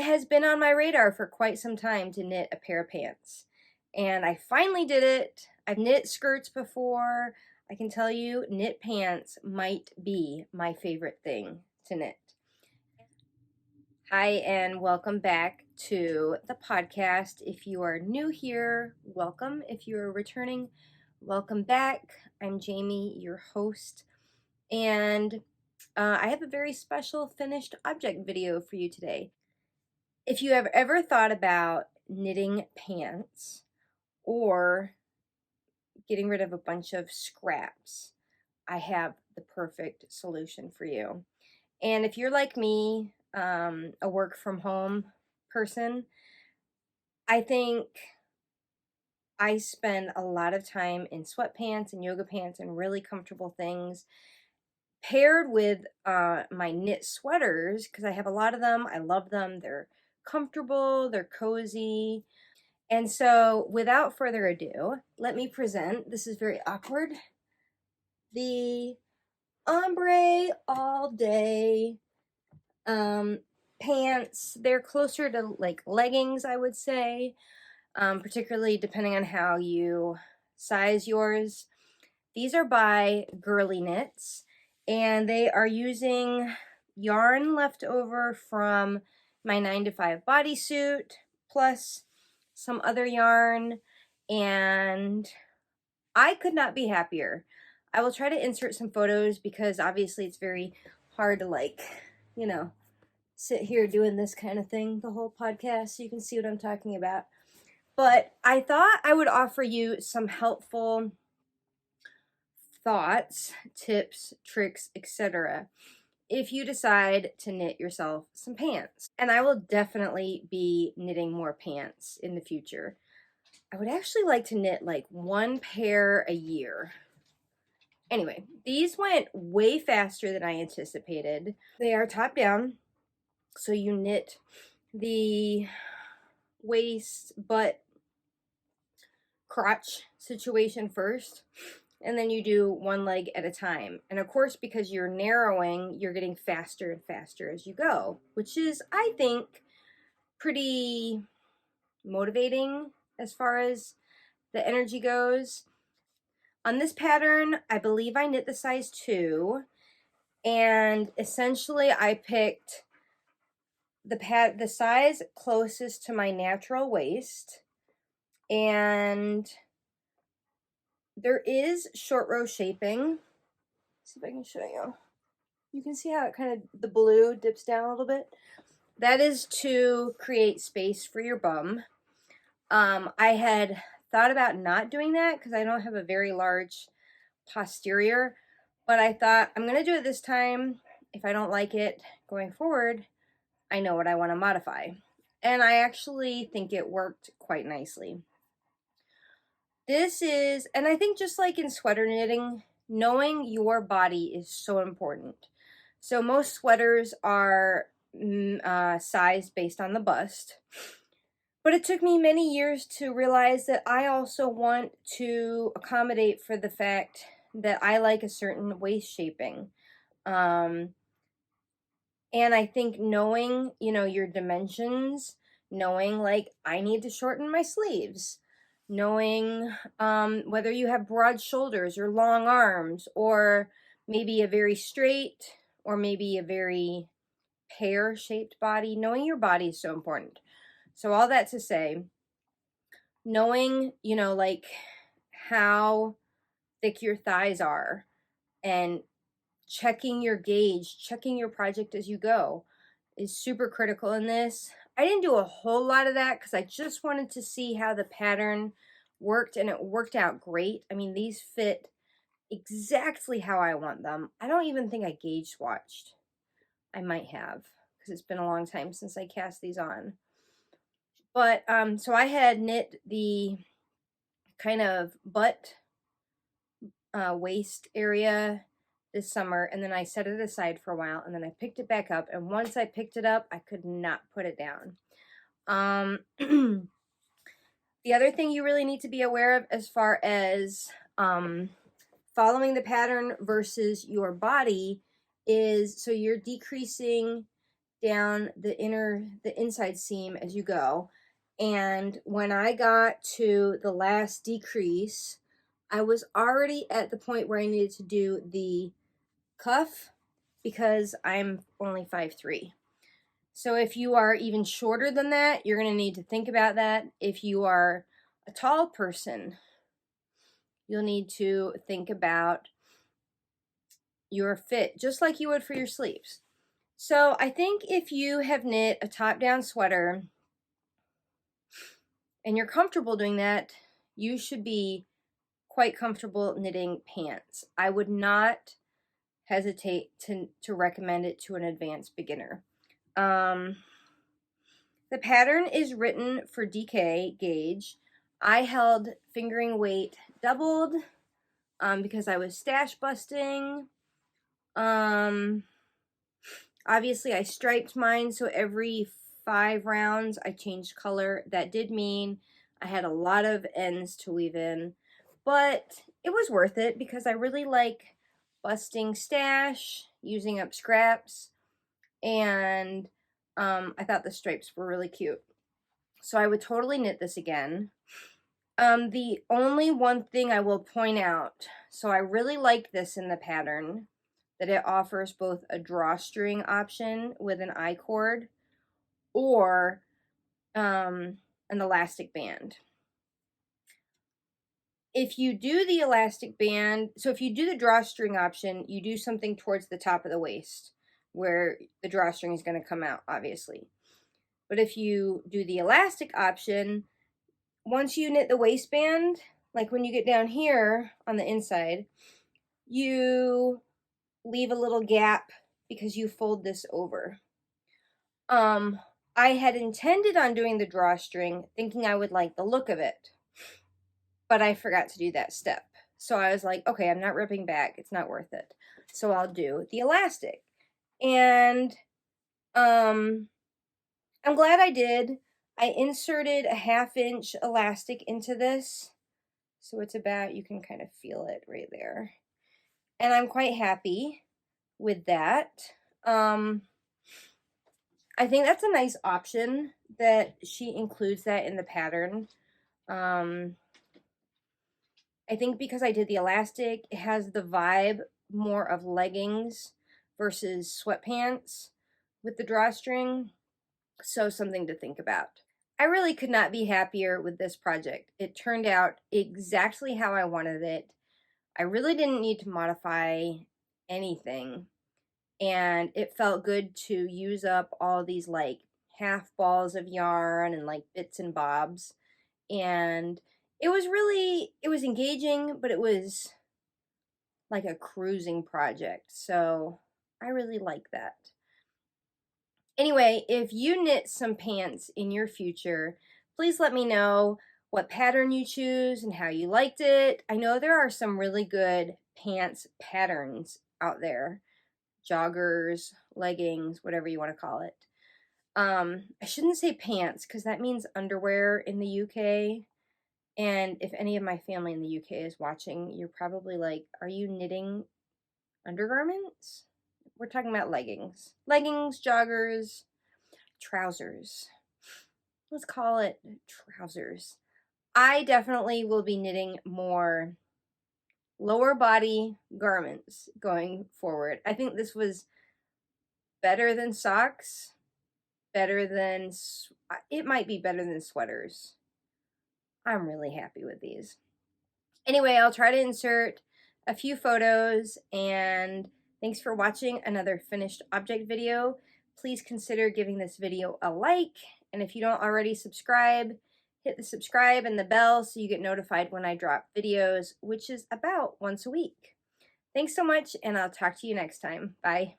has been on my radar for quite some time to knit a pair of pants. And I finally did it. I've knit skirts before. I can tell you, knit pants might be my favorite thing to knit. Hi, and welcome back to the podcast. If you are new here, welcome. If you are returning, welcome back. I'm Jamie, your host, and I have a very special finished object video for you today. If you have ever thought about knitting pants or getting rid of a bunch of scraps, I have the perfect solution for you. And if you're like me, a work from home person, I think I spend a lot of time in sweatpants and yoga pants and really comfortable things paired with my knit sweaters, because I have a lot of them. I love them. They're comfortable, they're cozy. And so without further ado, let me present, this is very awkward, the Ombre all day pants. They're closer to like leggings, I would say, particularly depending on how you size yours. These are by Girly Knits, and they are using yarn left over from my 9-to-5 bodysuit, plus some other yarn, and I could not be happier. I will try to insert some photos because obviously it's very hard to, like, you know, sit here doing this kind of thing the whole podcast so you can see what I'm talking about. But I thought I would offer you some helpful thoughts, tips, tricks, etc. if you decide to knit yourself some pants. And I will definitely be knitting more pants in the future. I would actually like to knit like one pair a year. Anyway, these went way faster than I anticipated. They are top down, so you knit the waist, butt, crotch situation first, and then you do one leg at a time. And of course, because you're narrowing, you're getting faster and faster as you go, which is, I think, pretty motivating as far as the energy goes. On this pattern, I believe I knit the size 2, and essentially I picked the size closest to my natural waist, and there is short row shaping. Let's see if I can show you. You can see how it kind of, the blue dips down a little bit. That is to create space for your bum. I had thought about not doing that because I don't have a very large posterior, but I thought I'm going to do it this time. If I don't like it going forward, I know what I want to modify. And I actually think it worked quite nicely. This is, and I think just like in sweater knitting, knowing your body is so important. So most sweaters are sized based on the bust. But it took me many years to realize that I also want to accommodate for the fact that I like a certain waist shaping. And I think knowing, your dimensions, knowing like I need to shorten my sleeves, knowing whether you have broad shoulders or long arms, or maybe a very straight or maybe a very pear-shaped body, knowing your body is so important. So all that to say, knowing, like how thick your thighs are and checking your gauge, checking your project as you go is super critical in this. I didn't do a whole lot of that because I just wanted to see how the pattern worked, and it worked out great. I mean, these fit exactly how I want them. I don't even think I gauge swatched. I might have because it's been a long time since I cast these on. But, so I had knit the kind of butt, waist area this summer, and then I set it aside for a while, and then I picked it back up, and once I picked it up, I could not put it down. The other thing you really need to be aware of as far as following the pattern versus your body is, so you're decreasing down the inside seam as you go. And when I got to the last decrease, I was already at the point where I needed to do the cuff because I'm only 5'3". So if you are even shorter than that, you're going to need to think about that. If you are a tall person, you'll need to think about your fit, just like you would for your sleeves. So I think if you have knit a top-down sweater and you're comfortable doing that, you should be quite comfortable knitting pants. I would not hesitate to recommend it to an advanced beginner. The pattern is written for DK gauge. I held fingering weight doubled because I was stash busting. Obviously I striped mine, so every 5 rounds I changed color. That did mean I had a lot of ends to weave in, but it was worth it because I really like busting stash, using up scraps, and I thought the stripes were really cute. So I would totally knit this again. The only one thing I will point out, so I really like this in the pattern, that it offers both a drawstring option with an I-cord or an elastic band. If you do the elastic band, so if you do the drawstring option, you do something towards the top of the waist where the drawstring is going to come out, obviously. But if you do the elastic option, once you knit the waistband, like when you get down here on the inside, you leave a little gap because you fold this over. I had intended on doing the drawstring, thinking I would like the look of it, but I forgot to do that step. So I was like, okay, I'm not ripping back. It's not worth it. So I'll do the elastic. And I'm glad I did. I inserted a 1/2 inch elastic into this. So it's about, you can kind of feel it right there. And I'm quite happy with that. I think that's a nice option that she includes that in the pattern. I think because I did the elastic, it has the vibe more of leggings versus sweatpants with the drawstring. So something to think about. I really could not be happier with this project. It turned out exactly how I wanted it. I really didn't need to modify anything. And it felt good to use up all these like half balls of yarn and like bits and bobs. And it was engaging, but it was like a cruising project. So I really like that. Anyway, if you knit some pants in your future, please let me know what pattern you choose and how you liked it. I know there are some really good pants patterns out there. Joggers, leggings, whatever you want to call it. I shouldn't say pants because that means underwear in the UK. And if any of my family in the UK is watching, you're probably like, are you knitting undergarments? We're talking about leggings. Leggings, joggers, trousers. Let's call it trousers. I definitely will be knitting more lower body garments going forward. I think this was better than socks, better than, it might be better than sweaters. I'm really happy with these. Anyway, I'll try to insert a few photos, and thanks for watching another finished object video. Please consider giving this video a like, and if you don't already subscribe, hit the subscribe and the bell so you get notified when I drop videos, which is about once a week. Thanks so much, and I'll talk to you next time. Bye.